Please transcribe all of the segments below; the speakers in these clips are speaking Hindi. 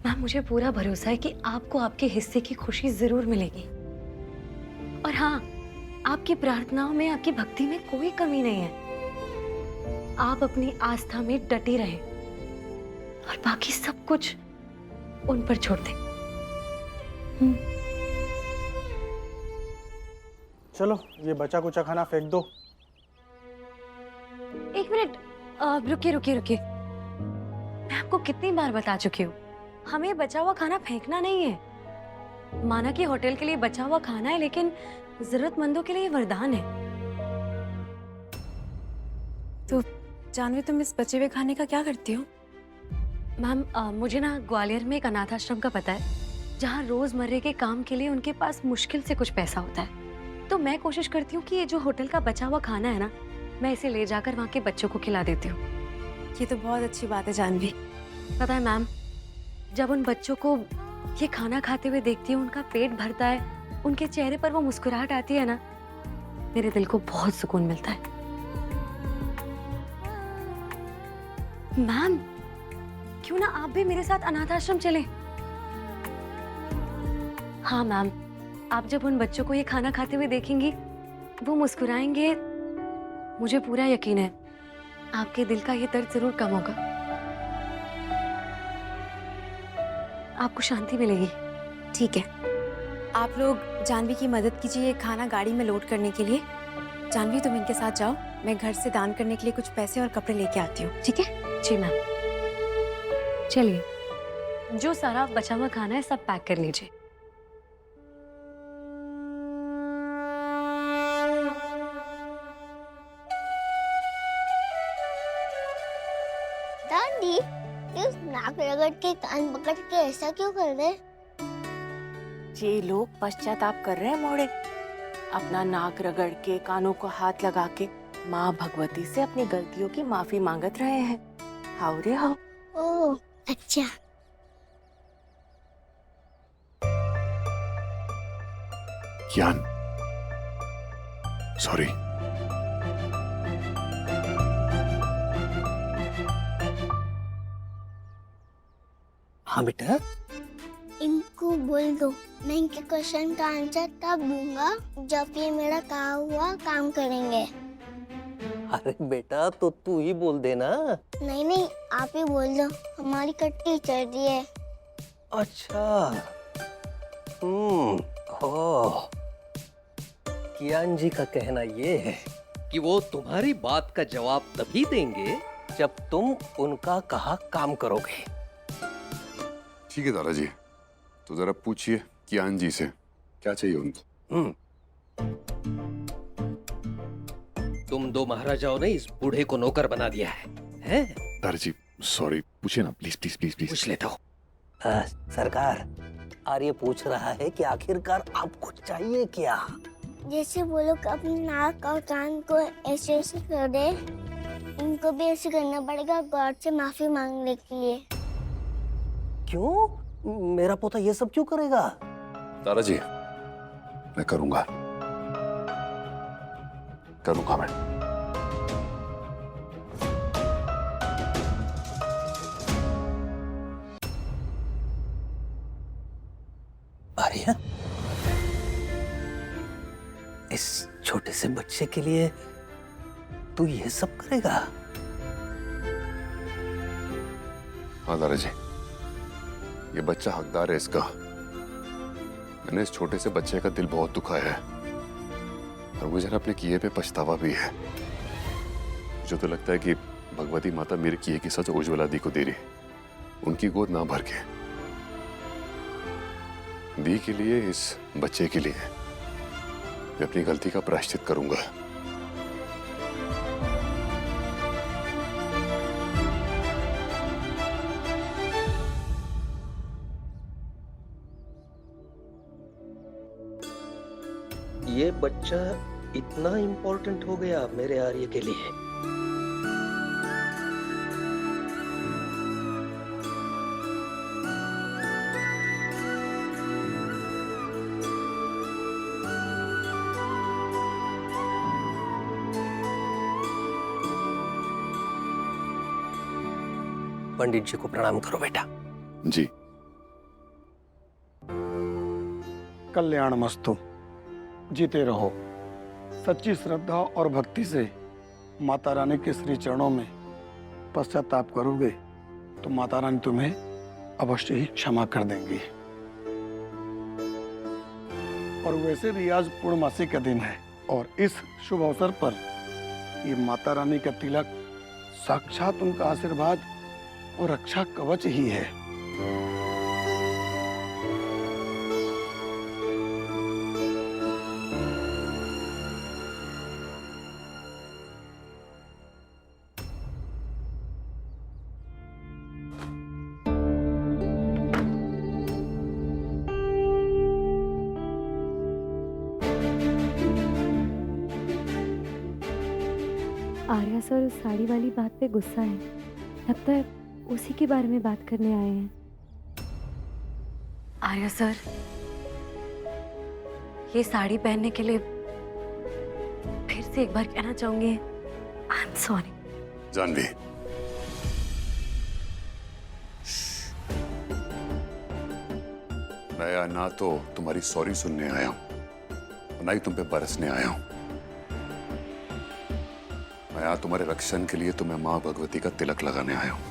मैम, मुझे पूरा भरोसा है कि आपको आपके हिस्से की खुशी जरूर मिलेगी। और हाँ, आपकी प्रार्थनाओं में, आपकी भक्ति में कोई कमी नहीं है। आप अपनी आस्था में डटी रहें और बाकी सब कुछ उन पर छोड़ दें। चलो ये बचा कुचा खाना फेंक दो। एक मिनट, रुकिए रुकिए रुकिए। मैं आपको कितनी बार बता चुकी हूँ, हमें बचा हुआ खाना फेंकना नहीं है। माना कि होटल के लिए बचा हुआ खाना है, लेकिन जरूरतमंदों के लिए वरदान है। तो जानवी, तुम इस बचे हुए खाने का क्या करती हो? मैम, मुझे ना ग्वालियर में एक अनाथ आश्रम का पता है, जहाँ रोजमर्रे के काम के लिए उनके पास मुश्किल से कुछ पैसा होता है। तो मैं कोशिश करती हूँ कि ये जो होटल का बचा हुआ खाना है ना, मैं इसे ले जाकर वहाँ के बच्चों को खिला देती हूँ। ये तो बहुत अच्छी बात है जानवी। पता है मैम, जब उन बच्चों को ये खाना खाते हुए देखती हूँ, उनका पेट भरता है, उनके चेहरे पर वो मुस्कुराहट आती है ना, मेरे दिल को बहुत सुकून मिलता है। मैम, क्यों ना आप भी मेरे साथ अनाथ आश्रम चलें? हाँ मैम, आप जब उन बच्चों को ये खाना खाते हुए देखेंगी, वो मुस्कुराएंगे, मुझे पूरा यकीन है आपके दिल का ये दर्द जरूर कम होगा। आपको शांति मिलेगी। ठीक है, आप लोग जानवी की मदद कीजिए ये खाना गाड़ी में लोड करने के लिए। जानवी, तुम इनके साथ जाओ, मैं घर से दान करने के लिए कुछ पैसे और कपड़े लेके आती हूँ, ठीक है? जी मैम। चलिए, जो सारा बचा हुआ खाना है सब पैक कर लीजिए। दादी, ये उस नाक रगड़ के कान पकड़ के ऐसा क्यों कर रहे? ये लोग पश्चाताप कर रहे हैं मोड़े। अपना नाक रगड़ के, कानों को हाथ लगा के माँ भगवती से अपनी गलतियों की माफी मांगत रहे हैं। हाउ रे हाउ। ओह, अच्छा। ज्ञान, सॉरी। हाँ बेटा। इनको बोल दो, मैं इनके क्वेश्चन का आंसर तब दूंगा जब ये मेरा कहा हुआ काम करेंगे। अरे बेटा, तो तू ही बोल देना। नहीं नहीं, आप ही बोल दो, हमारी कट्टी चढ़ रही है। अच्छा। ओह, कियान जी का कहना ये है कि वो तुम्हारी बात का जवाब तभी देंगे जब तुम उनका कहा काम करोगे। ठीक है दादाजी, तो जरा पूछिए कियान जी से क्या चाहिए उनको। तुम दो महाराजाओं ने इस बूढ़े को नौकर बना दिया है, हैं? दादाजी सॉरी, पूछिए ना प्लीज प्लीज प्लीज प्लीज। पूछ लेता हूँ। सरकार, आर्य पूछ रहा है कि आखिरकार आपको चाहिए क्या? जैसे वो लोग अपने नाक और कान को ऐसे ऐसे कर दे, इनको भी ऐसे करना पड़ेगा गॉड से माफी मांगने के लिए। क्यों? मेरा पोता ये सब क्यों करेगा? दादाजी मैं करूंगा मैं। आर्य, इस छोटे से बच्चे के लिए तू ये सब करेगा? हाँ दादाजी, ये बच्चा हकदार है इसका। मैंने इस छोटे से बच्चे का दिल बहुत दुखाया है और मुझे ना अपने किए पे पछतावा भी है। मुझे तो लगता है कि भगवती माता मेरे किए की सजा उज्ज्वला दी को दे रही, उनकी गोद ना भर के। दी के लिए, इस बच्चे के लिए मैं अपनी गलती का प्रायश्चित करूंगा। ये बच्चा इतना इम्पोर्टेंट हो गया मेरे आर्य के लिए? पंडित जी को प्रणाम करो बेटा। जी कल्याणमस्तु। जीते रहो। सच्ची श्रद्धा और भक्ति से माता रानी के श्री चरणों में पश्चाताप करोगे तो माता रानी तुम्हें अवश्य ही क्षमा कर देंगी। और वैसे भी आज पूर्णमासी का दिन है और इस शुभ अवसर पर ये माता रानी का तिलक साक्षात उनका आशीर्वाद और रक्षा कवच ही है। आर्या सर उस साड़ी वाली बात पे गुस्सा है, लगता है उसी के बारे में बात करने आए हैं। आर्या सर, ये साड़ी पहनने के लिए फिर से एक बार कहना चाहूंगी, आई एम सॉरी। जानवी, मैं यहाँ ना तो तुम्हारी सॉरी सुनने आया हूं, ना ही तुम पे बरसने आया हूं। मैं यहाँ तुम्हारे रक्षण के लिए तुम्हें माँ भगवती का तिलक लगाने आया हूं।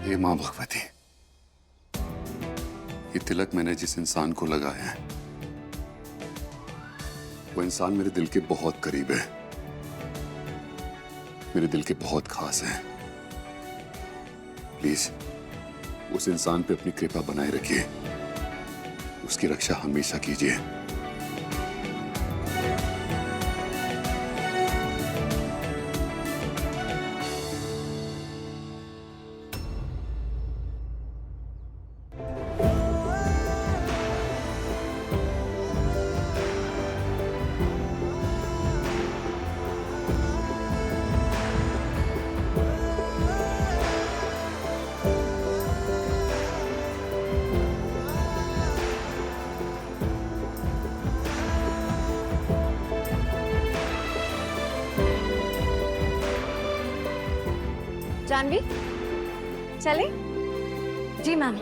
हे माँ भगवती, ये तिलक मैंने जिस इंसान को लगाया है वो इंसान मेरे दिल के बहुत करीब है, मेरे दिल के बहुत खास है। प्लीज उस इंसान पे अपनी कृपा बनाए रखिए, उसकी रक्षा हमेशा कीजिए। जानवी, चले? जी मैम।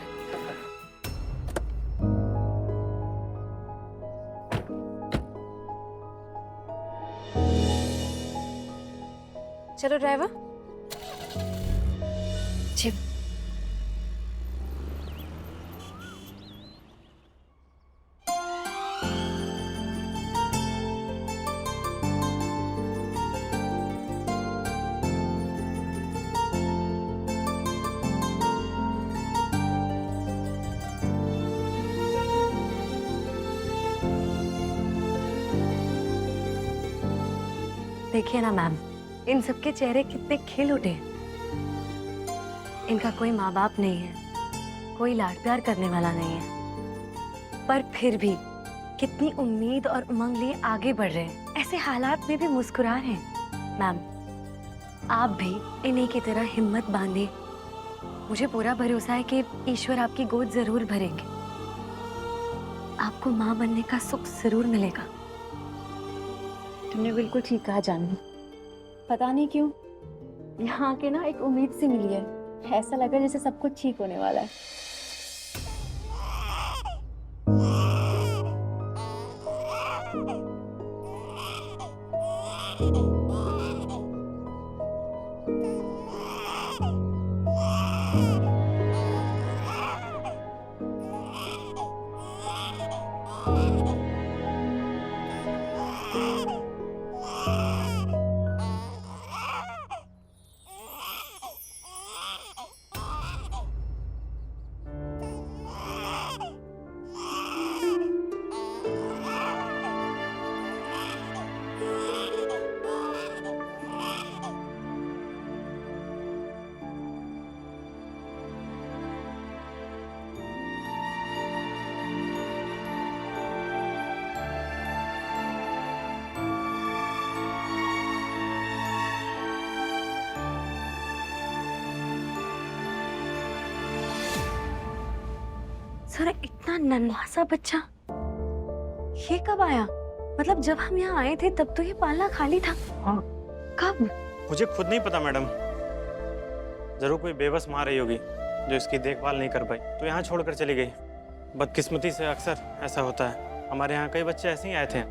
चलो ड्राइवर। जी। देखिए ना मैम, इन सबके चेहरे कितने खिल उठे हैं। इनका कोई माँ बाप नहीं है, कोई लाड प्यार करने वाला नहीं है, पर फिर भी कितनी उम्मीद और उमंग लिए आगे बढ़ रहे हैं। ऐसे हालात में भी मुस्कुरा रहे हैं। मैम, आप भी इन्हीं की तरह हिम्मत बांधिए। मुझे पूरा भरोसा है कि ईश्वर आपकी गोद जरूर भरेंगे। आपको माँ बनने का सुख जरूर मिलेगा। तुमने बिल्कुल ठीक कहा जानवी। पता नहीं क्यों यहाँ के ना एक उम्मीद सी मिली है। ऐसा लगा जैसे सब कुछ ठीक होने वाला है। सर इतना नन्हा सा बच्चा ये कब आया? मतलब जब हम यहाँ आए थे तब तो ये पालना खाली था। हाँ। कब? मुझे खुद नहीं पता मैडम, जरूर कोई बेबस माँ रही होगी जो इसकी देखभाल नहीं कर पाई तो यहाँ छोड़कर चली गई। बदकिस्मती से अक्सर ऐसा होता है, हमारे यहाँ कई बच्चे ऐसे ही आए थे।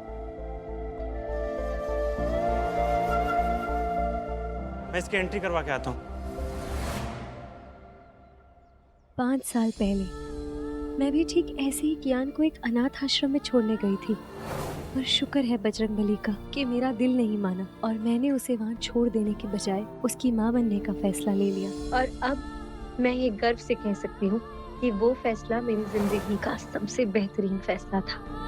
मैं इसकी एंट्री करवा के आता हूँ। 5 साल पहले मैं भी ठीक ऐसे ही कियान को एक अनाथ आश्रम में छोड़ने गई थी, पर शुक्र है बजरंगबली का कि मेरा दिल नहीं माना और मैंने उसे वहाँ छोड़ देने के बजाय उसकी माँ बनने का फैसला ले लिया। और अब मैं ये गर्व से कह सकती हूँ कि वो फैसला मेरी जिंदगी का सबसे बेहतरीन फैसला था।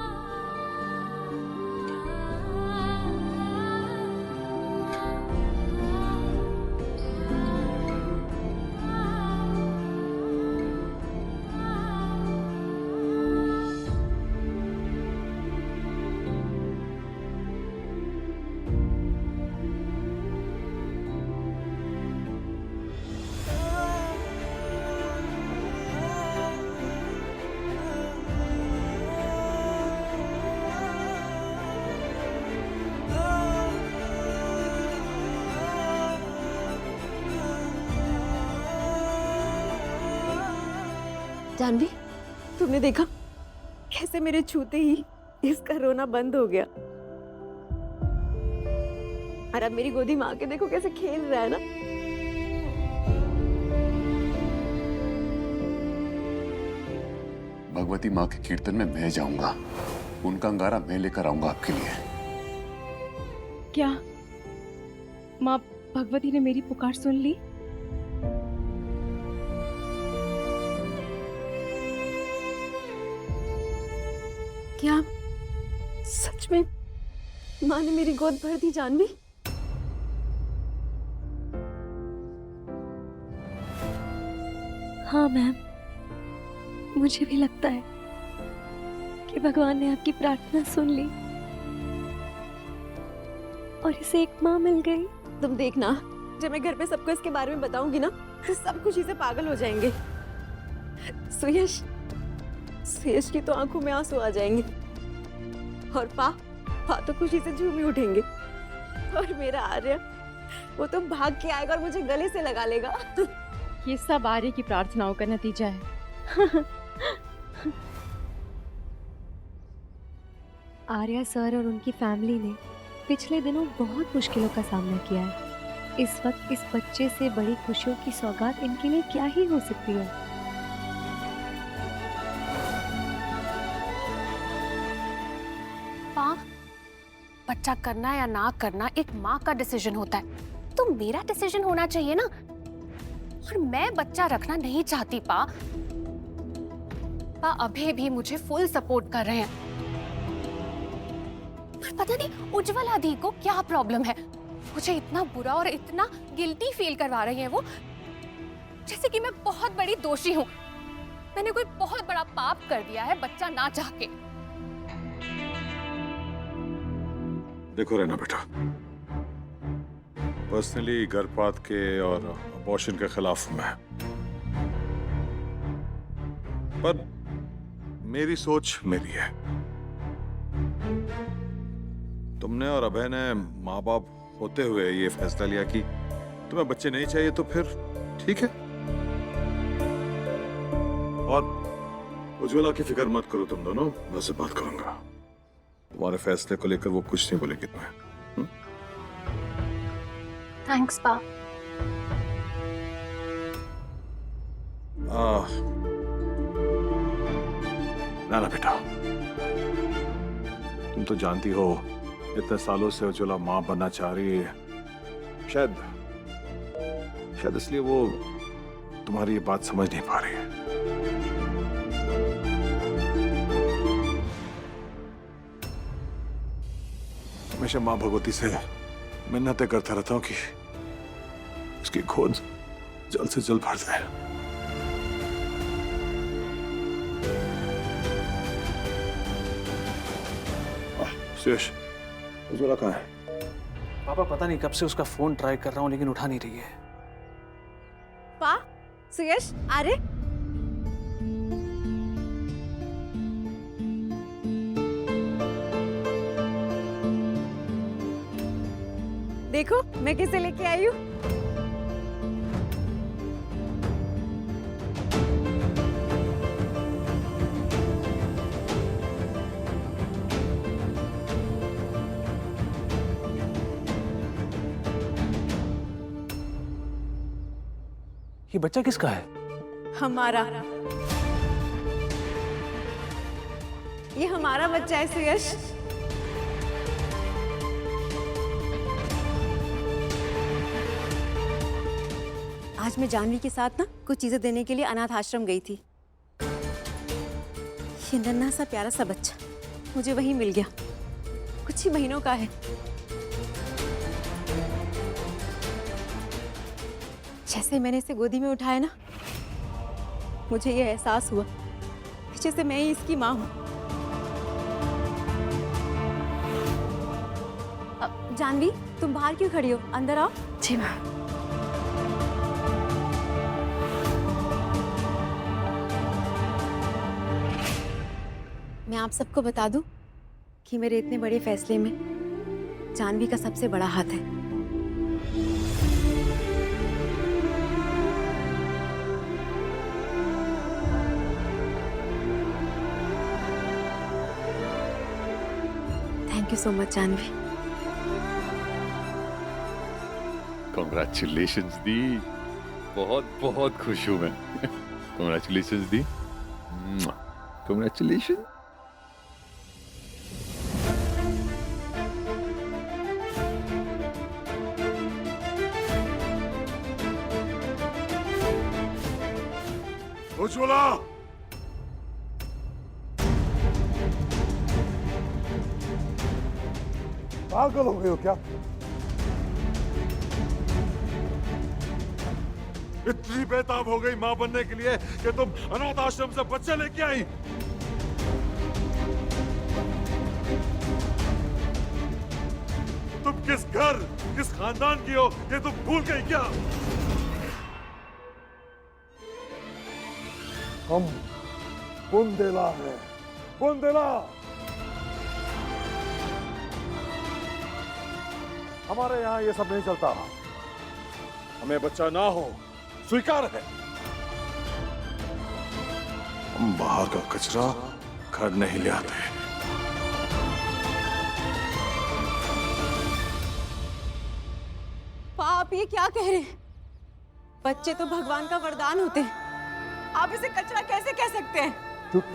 जानवी, तुमने देखा कैसे मेरे छूते ही इसका रोना बंद हो गया। और अब मेरी गोदी में आके देखो कैसे खेल रहा है ना। भगवती माँ के कीर्तन में मैं जाऊंगा, उनका अंगारा मैं लेकर आऊंगा आपके लिए। क्या माँ भगवती ने मेरी पुकार सुन ली? क्या सच में माँ ने मेरी गोद भर दी जानवी? हाँ मैम, मुझे भी लगता है कि भगवान ने आपकी प्रार्थना सुन ली और इसे एक माँ मिल गई। तुम देखना, जब मैं घर पे सबको इसके बारे में बताऊंगी ना तो सब खुशी से पागल हो जाएंगे। सुयश की तो आंखों में आंसू आ जाएंगे और पा तो खुशी से झूम ही उठेंगे। और मेरा आर्य, वो तो भाग के आएगा और मुझे गले से लगा लेगा। ये सब आर्य की प्रार्थनाओं का नतीजा है। आर्या सर और उनकी फैमिली ने पिछले दिनों बहुत मुश्किलों का सामना किया है। इस वक्त इस बच्चे से बड़ी खुशियों की सौगात इनके लिए क्या ही हो सकती है। बच्चा करना या ना करना एक माँ का डिसीजन होता है, तो मेरा डिसीजन होना चाहिए ना। और मैं बच्चा रखना नहीं चाहती पा अभय भी मुझे फुल सपोर्ट कर रहे हैं। पर पता नहीं उज्ज्वला दी को क्या प्रॉब्लम है, मुझे इतना बुरा और इतना गिल्टी फील करवा रही है वो, जैसे कि मैं बहुत बड़ी दोषी हूँ। मैंने कोई बहुत बड़ा पाप कर दिया है बच्चा ना चाह के। देखो रहना बेटा, पर्सनली गर्भपात के और अबॉर्शन के खिलाफ हूं मैं, पर मेरी सोच मेरी है। तुमने और अभय ने माँ बाप होते हुए ये फैसला लिया कि तुम्हें बच्चे नहीं चाहिए, तो फिर ठीक है। और उज्ज्वला की फिक्र मत करो तुम दोनों, मैं उससे बात करूंगा। तुम्हारे फैसले को लेकर वो कुछ नहीं बोलेगी तुम्हें। थैंक्स पा। ना बेटा, तुम तो जानती हो इतने सालों से उज्ज्वला माँ बनना चाह रही है। शायद इसलिए वो तुम्हारी ये बात समझ नहीं पा रही है। हमेशा माँ भगवती से मिन्नतें करता रहता हूँ कि उसकी गोद जल्द से जल्द भर जाए। सुयश, उज्ज्वला कहाँ है? पापा पता नहीं कब से उसका फोन ट्राई कर रहा हूँ लेकिन उठा नहीं रही है। पा, सुयश, अरे देखो मैं किसे लेके आई हूँ। ये बच्चा किसका है? हमारा, ये हमारा बच्चा है सुयश। आज मैं जानवी के साथ ना कुछ चीजें देने के लिए अनाथ आश्रम गई थी। ये नन्हा सा प्यारा सा बच्चा मुझे वहीं मिल गया, कुछ ही महीनों का है। जैसे मैंने इसे गोदी में उठाया ना, मुझे ये एहसास हुआ जैसे मैं ही इसकी माँ हूँ। जानवी, तुम बाहर क्यों खड़ी हो? अंदर आओ। जी मैम। मैं आप सबको बता दूं कि मेरे इतने बड़े फैसले में जानवी का सबसे बड़ा हाथ है। Thank you so much Jahnavi. Congratulations दी, बहुत बहुत खुश हूं मैं। कॉन्ग्रेचुलेशंस दी, कॉन्ग्रेचुलेशन। उज्ज्वला, पागल हो गए हो क्या? इतनी बेताब हो गई मां बनने के लिए कि तुम अनाथ आश्रम से बच्चे लेके आई। तुम किस घर, किस खानदान की हो ये तुम भूल गई क्या? हम बुंदेला है, बुंदेला। हमारे यहाँ ये सब नहीं चलता। हमें बच्चा ना हो स्वीकार है। हम बाहर का कचरा घर नहीं ले आते। आप ये क्या कह रहे हैं? बच्चे तो भगवान का वरदान होते हैं, आप इसे कचरा कैसे कह सकते हैं?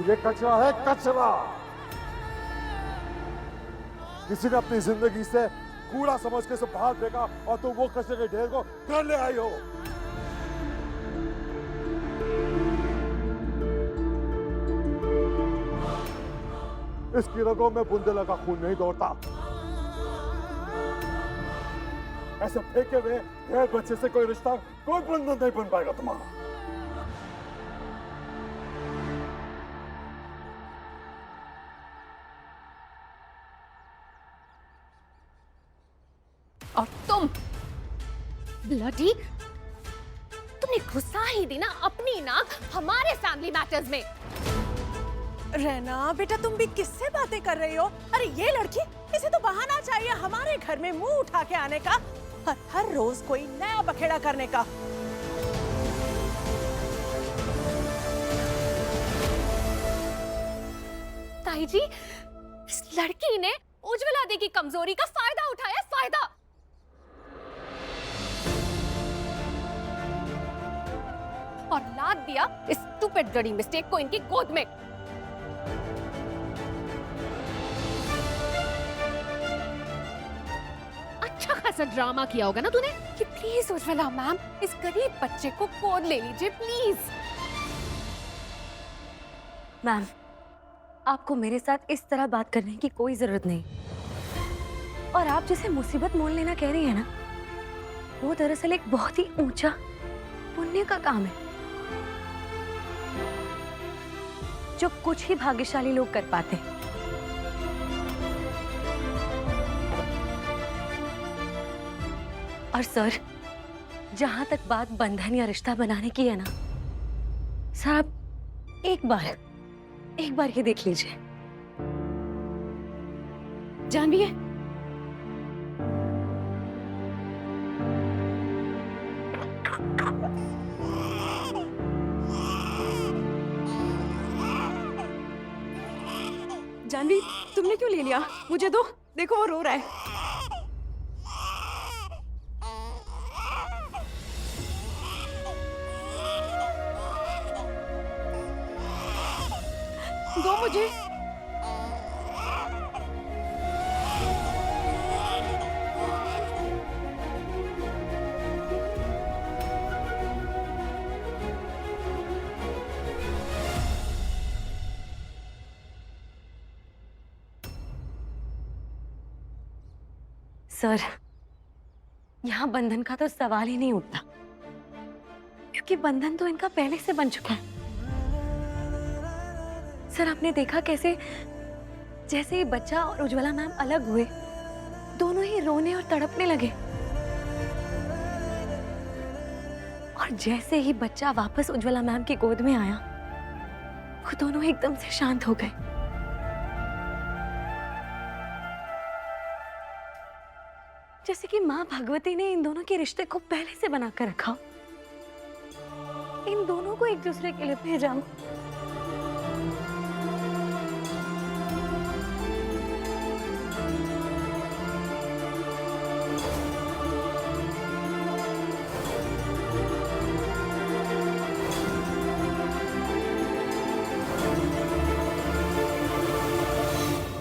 ये कचरा है, कचरा। किसी ने अपनी जिंदगी से कूड़ा समझ के इसे बाहर फेंका और तुम वो कचरे के ढेर को घर ले आई हो। इसकी रगों में बुंदेला का खून नहीं दौड़ता। ऐसे फेंके हुए गैर बच्चे से कोई रिश्ता, कोई बंधन नहीं बन पाएगा तुम्हारा। और तुम ब्लडी, तुमने घुसा ही दी ना अपनी नाक हमारे फैमिली मैटर्स में। रहना बेटा, तुम भी किससे बातें कर रही हो? अरे ये लड़की, इसे तो बहाना चाहिए हमारे घर में मुंह उठा के आने का, हर रोज कोई नया बखेड़ा करने का। ताई जी, इस लड़की ने उज्ज्वला दी की कमजोरी का फायदा उठाया, फायदा। और लाद दिया इस स्टूपिड ब्लडी मिस्टेक को इनकी गोद में। अच्छा खासा ड्रामा किया होगा ना तूने कि प्लीज उज्ज्वला मैम, इस गरीब बच्चे को गोद ले लीजिए प्लीज। मैम, आपको मेरे साथ इस तरह बात करने की कोई जरूरत नहीं। और आप जिसे मुसीबत मोल लेना कह रही है ना, वो दरअसल एक बहुत ही ऊंचा पुण्य का काम है जो कुछ ही भाग्यशाली लोग कर पाते हैं। और सर, जहां तक बात बंधन या रिश्ता बनाने की है ना, सर आप एक बार ये देख लीजिए। जानवी है, जानवी, तुमने क्यों ले लिया? मुझे दो, देखो वो रो रहा है। दो मुझे। सर, यहाँ बंधन का तो सवाल ही नहीं उठता, क्योंकि बंधन तो इनका पहले से बन चुका है। सर, आपने देखा कैसे जैसे ही बच्चा और उज्ज्वला मैम अलग हुए, दोनों ही रोने और तड़पने लगे, और जैसे ही बच्चा वापस उज्ज्वला मैम की गोद में आया, वो दोनों एकदम से शांत हो गए। जैसे कि माँ भगवती ने इन दोनों के रिश्ते को पहले से बनाकर रखा, इन दोनों को एक दूसरे के लिए भेजा।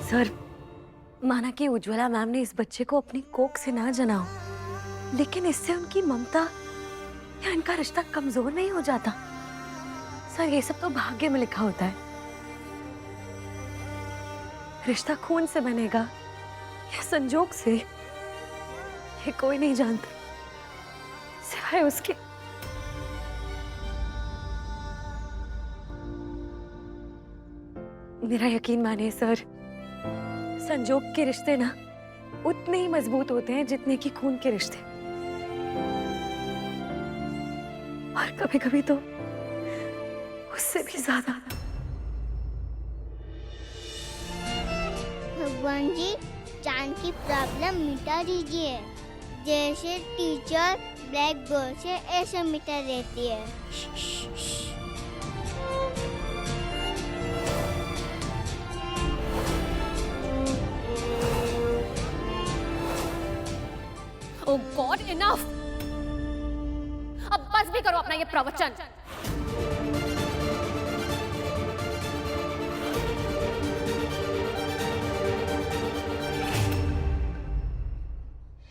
सर, माना कि उज्ज्वला मैम ने इस बच्चे को अपनी कोख से ना जनाओ, लेकिन इससे उनकी ममता या इनका रिश्ता कमजोर नहीं हो जाता। सर, ये सब तो भाग्य में लिखा होता है। रिश्ता खून से बनेगा या संजोग से, ये कोई नहीं जानता सिवाय उसके। मेरा यकीन मानिए सर, संजोग के रिश्ते ना उतने ही मजबूत होते हैं जितने कि खून के रिश्ते, और कभी-कभी तो उससे भी ज्यादा। भगवान जी, चांद की प्रॉब्लम मिटा दीजिए, जैसे टीचर ब्लैक बोर्ड से ऐसे मिटा देती है। Oh God, enough! अब बस भी करो अपना ये प्रवचन।